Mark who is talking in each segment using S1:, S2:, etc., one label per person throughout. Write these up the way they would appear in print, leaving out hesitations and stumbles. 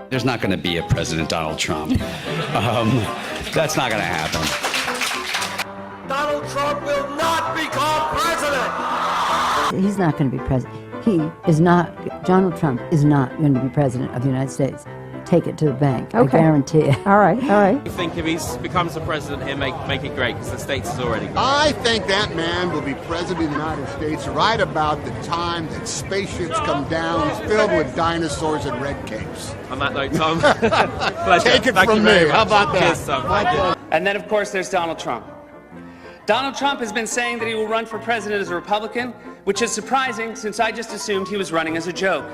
S1: There's not going to be a President Donald Trump. That's not going to happen.
S2: Donald Trump will not become president.
S3: He's not going to be president. Donald Trump is not going to be president of the United States. Take it to the bank.
S4: Okay.
S3: I guarantee it.
S4: All right.
S5: I think if he becomes the president, he'll make it great because the states is already great.
S6: I think that man will be president of the United States right about the time that spaceships come down filled with dinosaurs and red capes.
S5: On that note, Tom, pleasure.
S6: Take it
S5: Thank
S6: from
S5: you very
S6: me. How
S5: much.
S6: about that?
S5: Cheers, Tom. Thank you.
S7: And then, of course, there's Donald Trump. Donald Trump has been saying that he will run for president as a Republican, which is surprising since I just assumed he was running as a joke.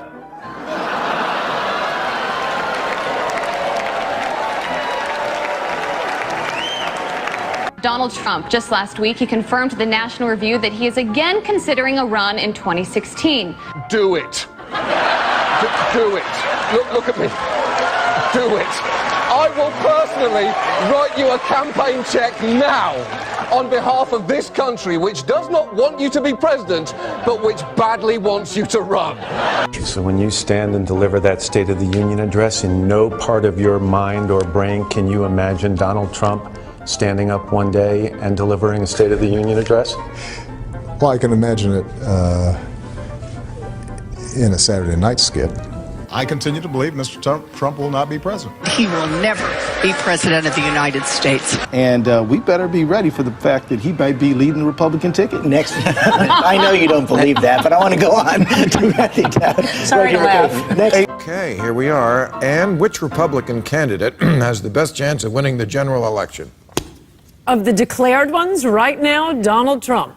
S8: Donald Trump, just last week, he confirmed to the National Review that he is again considering a run in 2016.
S9: Do it. Do it. Look at me. Do it. I will personally write you a campaign check now on behalf of this country, which does not want you to be president, but which badly wants you to run.
S10: So when you stand and deliver that State of the Union address, in no part of your mind or brain can you imagine Donald Trump standing up one day and delivering a State of the Union address?
S11: Well, I can imagine it in a Saturday night skit. I continue to believe Mr. Trump will not be president.
S12: He will never be president of the United States.
S13: And we better be ready for the fact that he might be leading the Republican ticket.
S14: Next. I know you don't believe that, but I want to go on.
S4: Sorry to laugh.
S14: Next.
S15: Okay, here we are. And which Republican candidate has the best chance of winning the general election?
S4: Of the declared ones, right now, Donald Trump.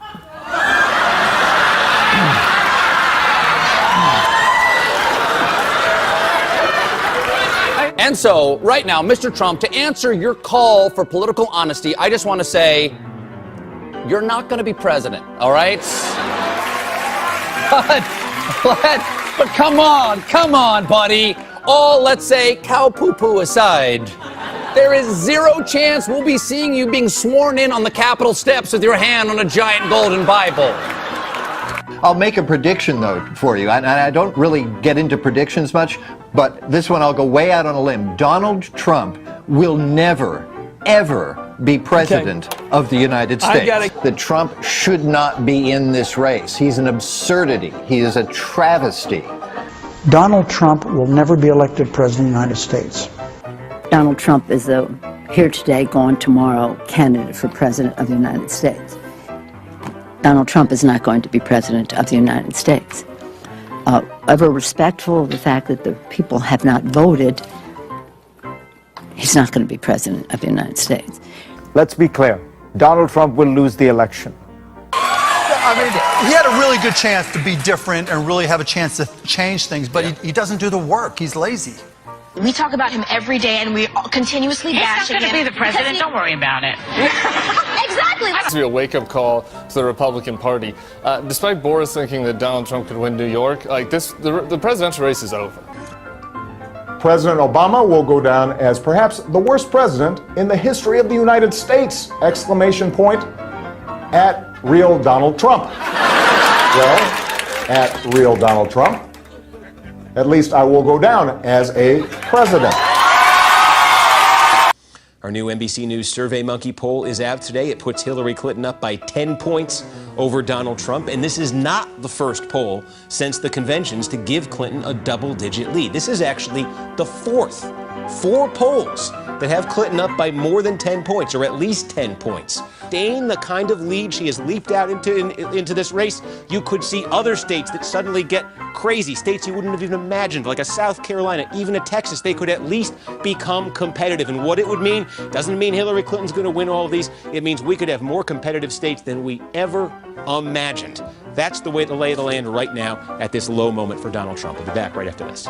S16: And so, right now, Mr. Trump, to answer your call for political honesty, I just want to say, you're not going to be president, all right? But come on, buddy. All, let's say, cow poo-poo aside, there is zero chance we'll be seeing you being sworn in on the Capitol steps with your hand on a giant golden Bible.
S17: I'll make a prediction, though, for you, and I don't really get into predictions much, but this one I'll go way out on a limb. Donald Trump will never, ever be president of the United States. That Trump should not be in this race. He's an absurdity. He is a travesty.
S14: Donald Trump will never be elected president of the United States.
S3: Donald Trump is the here today, gone tomorrow candidate for president of the United States. Donald Trump is not going to be president of the United States. Ever respectful of the fact that the people have not voted, he's not going to be president of the United States.
S13: Let's be clear. Donald Trump will lose the election.
S18: I mean, he had a really good chance to be different and really have a chance to change things, but he doesn't do the work. He's lazy.
S8: We talk about him every day, and we continuously bash him. He's not going to be the president. Don't worry about it. Exactly.
S19: It has to be a wake-up call to the Republican Party. Despite Boris thinking that Donald Trump could win New York, the presidential race is over.
S11: President Obama will go down as perhaps the worst president in the history of the United States! Exclamation point at real Donald Trump. Well, at real Donald Trump, at least I will go down as a president.
S20: Our new NBC News Survey Monkey poll is out today. It puts Hillary Clinton up by 10 points over Donald Trump. And this is not the first poll since the conventions to give Clinton a double-digit lead. This is actually the fourth. 4 polls that have Clinton up by more than 10 points, or at least 10 points. Staying the kind of lead she has leaped out into this race, you could see other states that suddenly get crazy. States you wouldn't have even imagined, like a South Carolina, even a Texas, they could at least become competitive. And what it would mean doesn't mean Hillary Clinton's going to win all of these. It means we could have more competitive states than we ever imagined. That's the way the lay of the land right now at this low moment for Donald Trump. We'll be back right after this.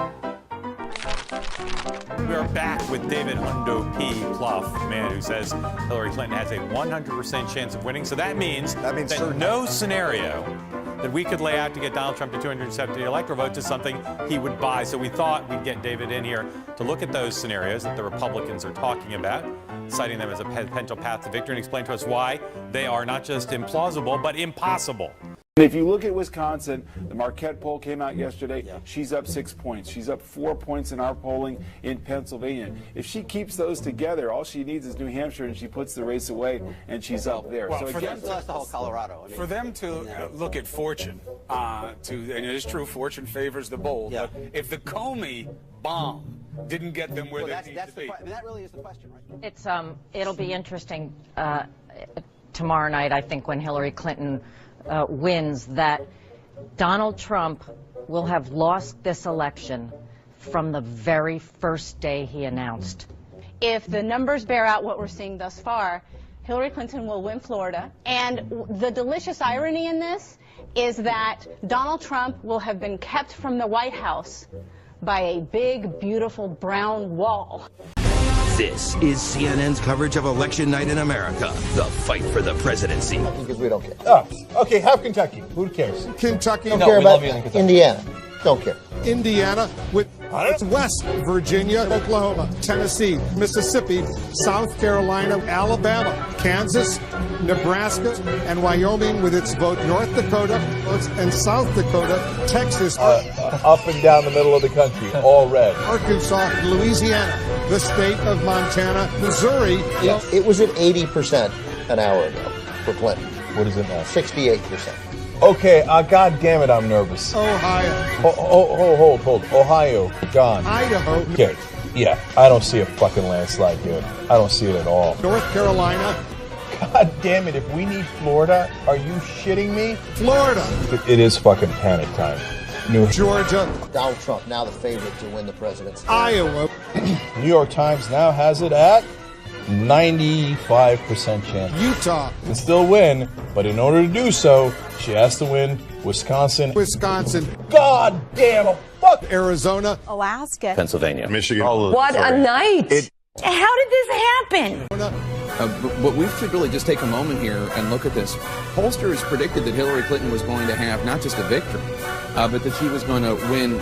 S21: We are back with David Hundo P. Plouffe, man who says Hillary Clinton has a 100% chance of winning. So that means that no scenario that we could lay out to get Donald Trump to 270 electoral votes is something he would buy. So we thought we'd get David in here to look at those scenarios that the Republicans are talking about, citing them as a potential path to victory, and explain to us why they are not just implausible, but impossible.
S1: And if you look at Wisconsin, the Marquette poll came out yesterday. She's up 6 points. She's up 4 points in our polling in Pennsylvania. If she keeps those together, all she needs is New Hampshire, and she puts the race away, and she's up there.
S22: Well,
S1: so
S22: for
S1: again,
S22: them,
S17: the whole Colorado.
S22: For them to look at fortune, and it is true, fortune favors the bold. But if the Comey bomb didn't get them where they need to be,
S17: that really is the question, right?
S23: It's it'll be interesting tomorrow night, I think, when Hillary Clinton wins, that Donald Trump will have lost this election from the very first day he announced.
S24: If the numbers bear out what we're seeing thus far, Hillary Clinton will win Florida. And the delicious irony in this is that Donald Trump will have been kept from the White House by a big, beautiful brown wall.
S25: This is CNN's coverage of election night in America. The fight for the presidency.
S26: Because we don't care. Oh, okay, have Kentucky. Who cares?
S11: Kentucky.
S26: Don't care about Indiana. Don't care.
S11: Indiana with West Virginia, Oklahoma, Tennessee, Mississippi, South Carolina, Alabama, Kansas, Nebraska, and Wyoming with its vote, North Dakota and South Dakota, Texas.
S26: Up and down the middle of the country, all red.
S11: Arkansas, Louisiana, the state of Montana, Missouri.
S26: It was at 80% an hour ago for Clinton. What is it now? 68%. Okay, God damn it, I'm nervous.
S11: Ohio.
S26: Hold. Ohio, gone.
S11: Idaho.
S26: Okay, yeah, I don't see a fucking landslide here. I don't see it at all.
S11: North Carolina.
S26: God damn it, if we need Florida, are you shitting me?
S11: Florida.
S26: It is fucking panic time.
S11: Georgia.
S26: Donald Trump, now the favorite to win the presidency.
S11: Iowa.
S26: New York Times now has it at 95% chance.
S11: Utah.
S26: Can still win, but in order to do so, she has to win Wisconsin. God damn, fuck.
S11: Arizona.
S27: Alaska.
S25: Pennsylvania.
S26: Michigan.
S27: What a night. How did this happen?
S28: But we should really just take a moment here and look at this. Pollsters predicted that Hillary Clinton was going to have not just a victory, but that she was going to win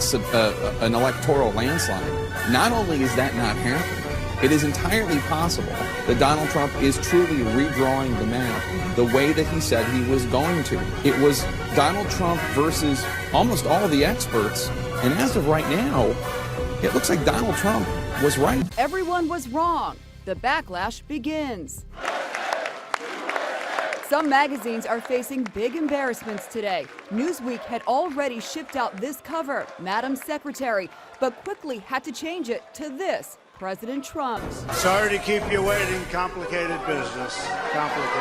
S28: an electoral landslide. Not only is that not happening, it is entirely possible that Donald Trump is truly redrawing the map the way that he said he was going to. It was Donald Trump versus almost all the experts, and as of right now, it looks like Donald Trump was right.
S29: Everyone was wrong. The backlash begins. Some magazines are facing big embarrassments today. Newsweek had already shipped out this cover, Madam Secretary, but quickly had to change it to this, President Trump.
S30: Sorry to keep you waiting. Complicated business. Complicated.